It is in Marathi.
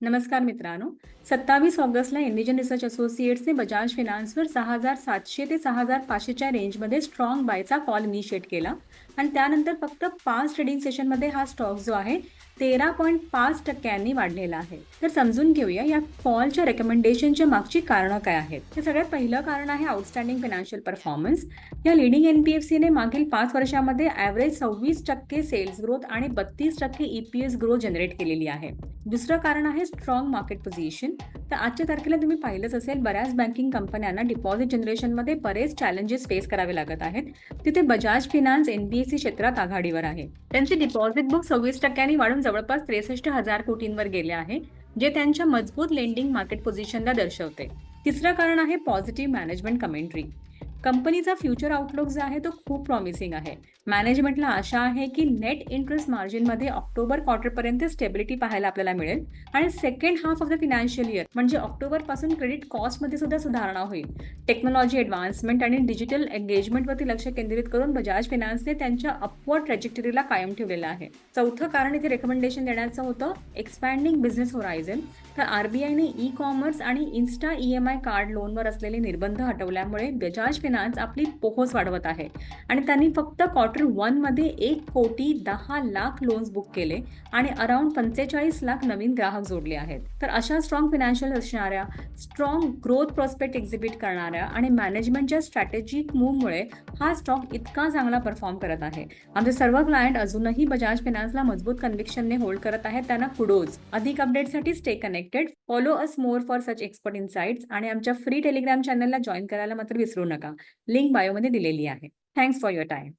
नमस्कार मित्रांनो. 27 ऑगस्टला इंडियन रिसर्च असोसिएट्सने बजाज फायनान्सवर 6,700 ते 6,500च्या रेंजमध्ये स्ट्रॉंग बायचा कॉल इनिशिएट केला आणि त्यानंतर फक्त 5 ट्रेडिंग सेशनमध्ये हा स्टॉक जो आहे 13.5% वाढलेला आहे. तर समजून घेऊया या कॉलच्या रेकमेंडेशनच्या मागची कारणं काय आहेत. तर सगळ्यात पहिलं कारण आहे आउटस्टँडिंग फायनान्शियल परफॉर्मन्स. या लिडिंग एनबीएफसीने मागील 5 वर्षामध्ये ॲव्हरेज 26% सेल्स ग्रोथ आणि 32% EPS ग्रोथ जनरेट केलेली आहे. दुसरं कारण आहे स्ट्रॉंग मार्केट पोझिशन. तर आजच्या तारखेला तुम्ही पाहिलंच असेल, बऱ्याच बँकिंग कंपन्यांना डिपॉझिट जनरेशनमध्ये बरेच चॅलेंजेस फेस करावे लागत आहेत. तिथे बजाज फायनान्स एनबीएफसी क्षेत्रात आघाडीवर आहे. त्यांचे डिपॉझिट बुक 26% वाढून जवळपास 63,000 कोटींवर गेले आहे, जे त्यांच्या मजबूत लेंडिंग मार्केट पोझिशनला दर्शवते. तिसरं कारण आहे पॉझिटिव्ह मॅनेजमेंट कमेंट्री. कंपनीचा फ्युचर आउटलुक जो आहे तो खूप प्रॉमिसिंग आहे. मॅनेजमेंटला आशा आहे की नेट इंटरेस्ट मार्जिनमध्ये ऑक्टोबर क्वार्टरपर्यंत स्टेबिलिटी पाहायला आपल्याला मिळेल आणि second half of the financial year म्हणजे ऑक्टोबर पासून क्रेडिट कॉस्टमध्ये सुद्धा सुधारणा होईल. टेक्नॉलॉजी ॲडव्हान्समेंट आणि डिजिटल एंगेजमेंटवरती लक्ष केंद्रित करून बजाज फायनान्सने त्यांच्या अपवर्ड ट्रॅजेक्टरीला कायम ठेवलेलं आहे. चौथं कारण इथे रेकमेंडेशन देण्याचं होतं एक्सपॅन्डिंग बिझनेस होरायझन. तर आरबीआयने ई कॉमर्स आणि इन्स्टा EMI कार्ड लोनवर असलेले निर्बंध हटवल्यामुळे बजाज फायनान्स आपली पोहोच वाढवत आहे आणि त्यांनी फक्त Q1 मध्ये 1,10,00,000 लोन्स बुक केले आणि अराउंड 45 लाख नवीन ग्राहक जोडले आहेत. तर अशा स्ट्रॉंग फायनान्शियल असणाऱ्या, स्ट्रॉंग ग्रोथ प्रॉस्पेक्ट एक्झिबिट करणाऱ्या आणि मॅनेजमेंटच्या स्ट्रॅटेजिक मूव्हमुळे हा स्टॉक इतका चांगला परफॉर्म करत आहे. आमचे सर्व क्लायंट अजूनही बजाज फायनान्सला मजबूत कन्व्हिक्शनने होल्ड करत आहेत. त्यांना कुडोज. अधिक अपडेटसाठी stay connected. Follow us more for such expert insights आणि आमच्या फ्री टेलिग्राम चॅनलला जॉईन करायला मात्र विसरू नका. लिंक बायोमध्ये दिलेली आहे. Thanks for your time.